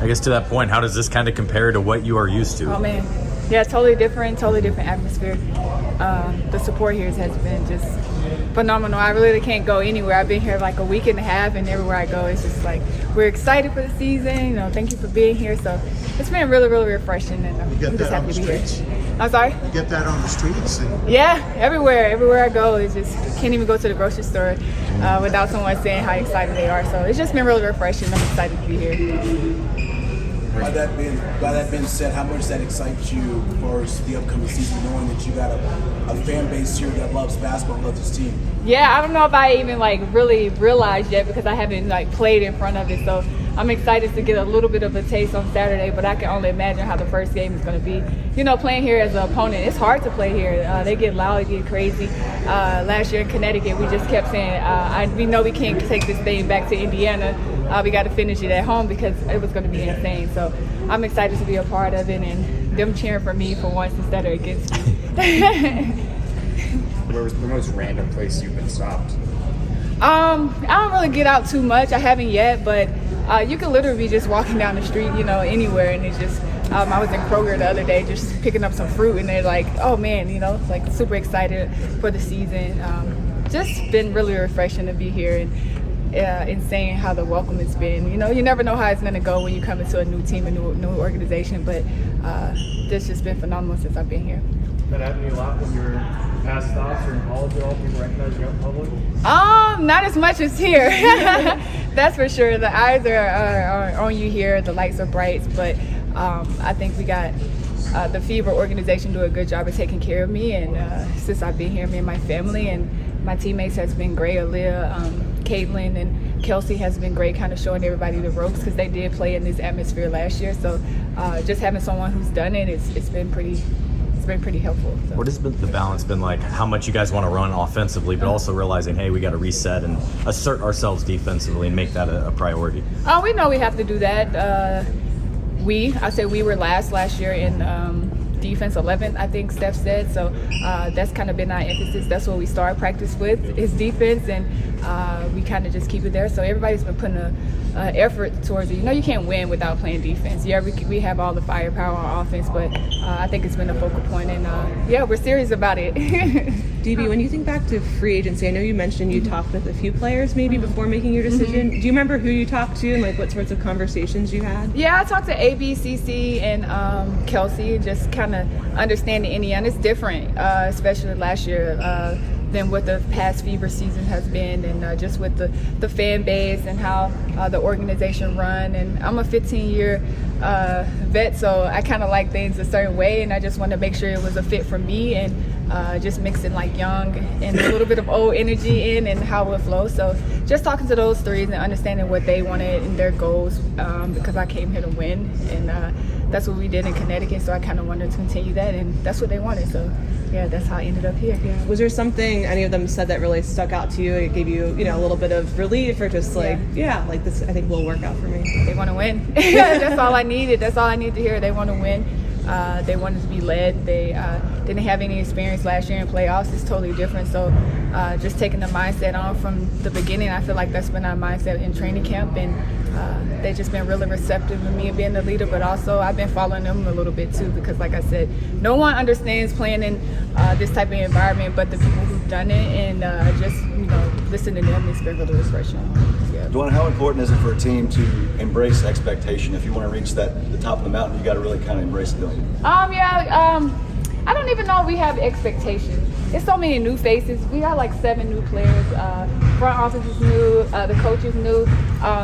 I guess to that point, how does this kind of compare to what you are used to? Oh man, yeah, totally different atmosphere. The support here has been just phenomenal. I really can't go anywhere. I've been here like a week and a half, and everywhere I go, it's just like we're excited for the season. You know, thank you for being here. So it's been really, really refreshing, and I'm just happy to be here. I'm sorry? You get that on the streets? Yeah, everywhere I go, it's just can't even go to the grocery store without someone saying how excited they are. So it's just been really refreshing. I'm excited to be here. By that being said, how much does that excite you for the upcoming season, knowing that you got a fan base here that loves basketball, loves this team? Yeah, I don't know if I even really realized yet because I haven't played in front of it. So I'm excited to get a little bit of a taste on Saturday, but I can only imagine how the first game is going to be. You know, playing here as an opponent, it's hard to play here. They get loud, they get crazy. Last year in Connecticut, we just kept saying, we know we can't take this thing back to Indiana. We got to finish it at home because it was going to be insane. So I'm excited to be a part of it and them cheering for me for once instead of against me. Where was the most random place you've been stopped? I don't really get out too much. I haven't yet, but you can literally be just walking down the street, you know, anywhere, and it's just. I was in Kroger the other day just picking up some fruit, and they're like, "Oh man, you know, like super excited for the season." Just been really refreshing to be here and seeing how the welcome has been. You know, you never know how it's going to go when you come into a new team, a new organization, but this just been phenomenal since I've been here. That happened to you a lot when you were past stops or in college at all? People recognize you out in public? Not as much as here. That's for sure. The eyes are on you here. The lights are bright, but I think we got the FIBA organization do a good job of taking care of me, and since I've been here, me and my family and my teammates has been great. Aaliyah, Caitlin, and Kelsey has been great, kind of showing everybody the ropes because they did play in this atmosphere last year. So just having someone who's done it, it's been pretty helpful. So. What has been the balance been like? How much you guys want to run offensively, but also realizing, hey, we got to reset and assert ourselves defensively and make that a priority? We know we have to do that. I said we were last year in defense 11th, I think Steph said. So that's kind of been our emphasis. That's what we start practice with is defense, and we kind of just keep it there. So everybody's been putting an effort towards it. You know, you can't win without playing defense. Yeah, we have all the firepower on offense, but I think it's been a focal point, and yeah, we're serious about it. DB, when you think back to free agency, I know you mentioned you talked with a few players maybe before making your decision. Do you remember who you talked to and like what sorts of conversations you had? Yeah, I talked to AB, CC, and Kelsey, just kind of understanding Indiana. It's different, especially last year, than what the past FIBA season has been, and just with the fan base and how the organization run. And I'm a 15-year vet, so I kind of like things a certain way, and I just wanted to make sure it was a fit for me, and just mixing like young and a little bit of old energy in and how it flows. So just talking to those threes and understanding what they wanted and their goals, because I came here to win, and that's what we did in Connecticut. So I kind of wanted to continue that, and that's what they wanted. So yeah, that's how I ended up here. Yeah. Was there something any of them said that really stuck out to you? It gave you, a little bit of relief, or just like, like this, I think will work out for me. They want to win. That's all I needed. That's all I needed to hear. They want to win. They wanted to be led. They didn't have any experience last year in playoffs. It's totally different. So just taking the mindset on from the beginning, I feel like that's been our mindset in training camp, and they've just been really receptive of me being the leader, but also I've been following them a little bit too, because like I said, no one understands playing in this type of environment but the people who've done it, and just listen to them, it's been really refreshing. Yeah. DeWanna, how important is it for a team to embrace expectation? If you want to reach the top of the mountain, you got to really kind of embrace it, don't you? I don't even know if we have expectations. It's so many new faces. We got like 7 new players. Front office is new. The coach is new.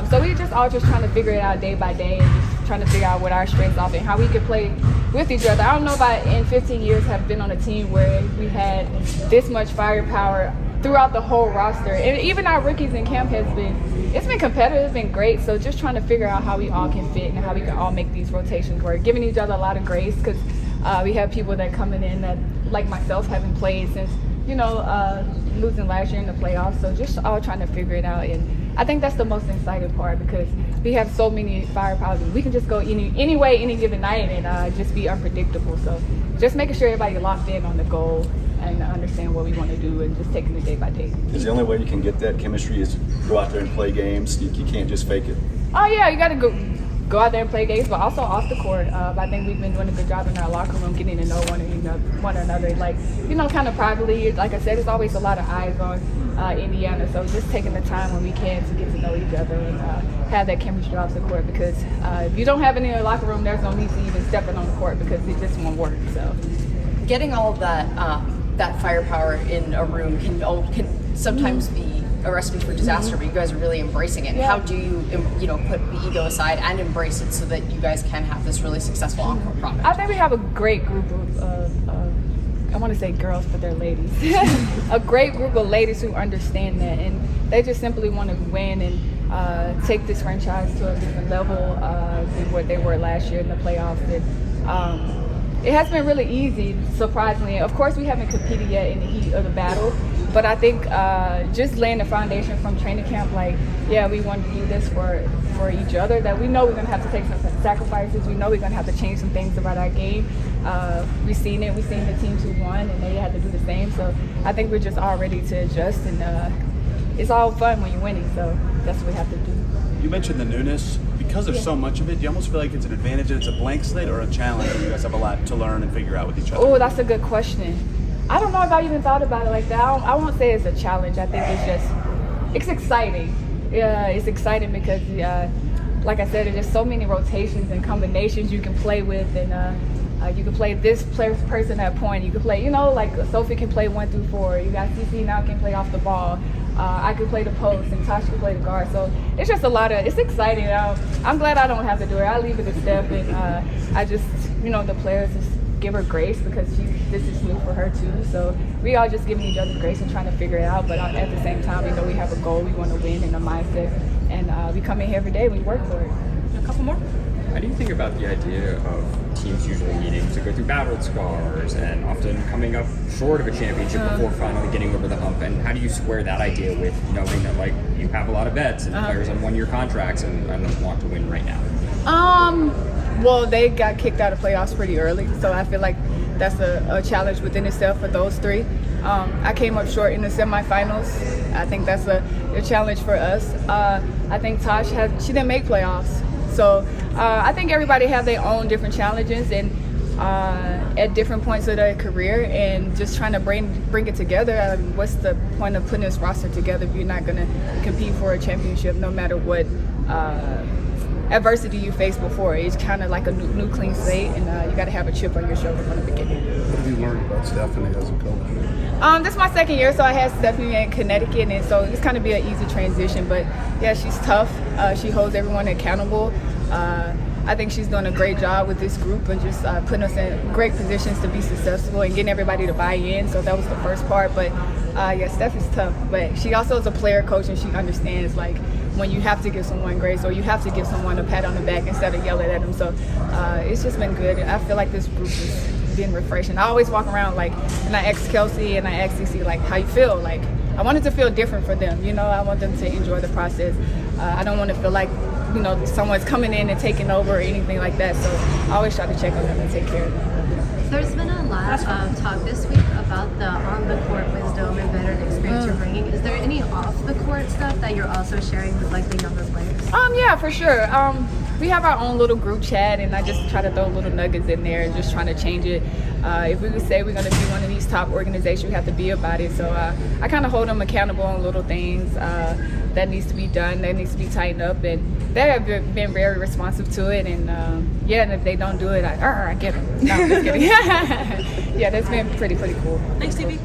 So we're just all trying to figure it out day by day, and just trying to figure out what our strengths are and how we can play with each other. I don't know if I, in 15 years, have been on a team where we had this much firepower throughout the whole roster. And even our rookies in camp it's been competitive, it's been great. So just trying to figure out how we all can fit and how we can all make these rotations work. Giving each other a lot of grace, because we have people that coming in that, like myself, haven't played since, losing last year in the playoffs. So just all trying to figure it out. And I think that's the most exciting part, because we have so many firepowers. We can just go any way, any given night, and just be unpredictable. So just making sure everybody locked in on the goal and understand what we want to do, and just taking it day by day. Is the only way you can get that chemistry is go out there and play games? You can't just fake it. Oh yeah, you got to go. go out there and play games, but also off the court. I think we've been doing a good job in our locker room, getting to know one another. Like, kind of privately. Like I said, there's always a lot of eyes on Indiana, so just taking the time when we can to get to know each other and have that chemistry off the court. Because if you don't have it in your locker room, there's no need to even stepping on the court because it just won't work. So, getting all of that firepower in a room can sometimes be a recipe for disaster, but you guys are really embracing it. Yeah. How do you put the ego aside and embrace it so that you guys can have this really successful on-court product? I think we have a great group of I want to say girls, but they're ladies. A great group of ladies who understand that, and they just simply want to win and take this franchise to a different level than what they were last year in the playoffs. And it has been really easy, surprisingly. Of course, we haven't competed yet in the heat of the battle, but I think just laying the foundation from training camp, we want to do this for each other, that we know we're going to have to take some sacrifices. We know we're going to have to change some things about our game. We've seen it. We've seen the teams who won, and they had to do the same. So I think we're just all ready to adjust, and it's all fun when you're winning. So that's what we have to do. You mentioned the newness. Because there's so much of it, do you almost feel like it's an advantage and it's a blank slate, or a challenge and you guys have a lot to learn and figure out with each other? Oh, that's a good question. I don't know if I even thought about it like that. I won't say it's a challenge. I think it's exciting. Yeah, it's exciting because, like I said, there's just so many rotations and combinations you can play with, and you can play this person at point. You can play, like Sophie can play 1 through 4. You got CC now can play off the ball. I could play the post, and Tasha can play the guard. So it's just it's exciting. I'm glad I don't have to do it. I leave it to Steph, and I just, the players just give her grace because this is new for her too. So we all just giving each other grace and trying to figure it out. But at the same time, we know we have a goal. We want to win and a mindset, and we come in here every day. We work for it. A couple more. How do you think about the idea of teams usually needing to go through battle scars and often coming up short of a championship before finally getting over the hump? And how do you square that idea with knowing that you have a lot of vets and players on 1-year contracts and want to win right now? Well, they got kicked out of playoffs pretty early, so I feel like that's a challenge within itself for those three. I came up short in the semifinals. I think that's a challenge for us. I think Tosh she didn't make playoffs. So I think everybody have their own different challenges and at different points of their career, and just trying to bring it together. What's the point of putting this roster together if you're not going to compete for a championship no matter what adversity you faced before? It's kind of like a new clean slate, and you got to have a chip on your shoulder from the beginning. What have you learned about Stephanie as a coach? This is my second year, so I had Stephanie in Connecticut, and so it's kind of be an easy transition. But yeah, she's tough. She holds everyone accountable. I think she's doing a great job with this group and just putting us in great positions to be successful and getting everybody to buy in. So that was the first part. But yeah, Steph is tough. But she also is a player coach, and she understands when you have to give someone grace or you have to give someone a pat on the back instead of yelling at them. So it's just been good. I feel like this group has been refreshing. I always walk around and I ask Kelsey and I ask CC how you feel. I want it to feel different for them. I want them to enjoy the process. I don't want to feel like someone's coming in and taking over or anything like that. So I always try to check on them and take care of them. There's been a lot of talk this week about the on-the-court wisdom and veteran experience you're bringing. Is there any off-the-court stuff that you're also sharing with the younger players? Yeah, for sure. We have our own little group chat, and I just try to throw little nuggets in there and just trying to change it. If we would say we're going to be one of these top organizations, we have to be about it. So I kind of hold them accountable on little things that needs to be done, that needs to be tightened up, and they have been very responsive to it. And and if they don't do it, I get them. No, I'm just kidding. Yeah, that's been pretty cool. Thanks, Stevie.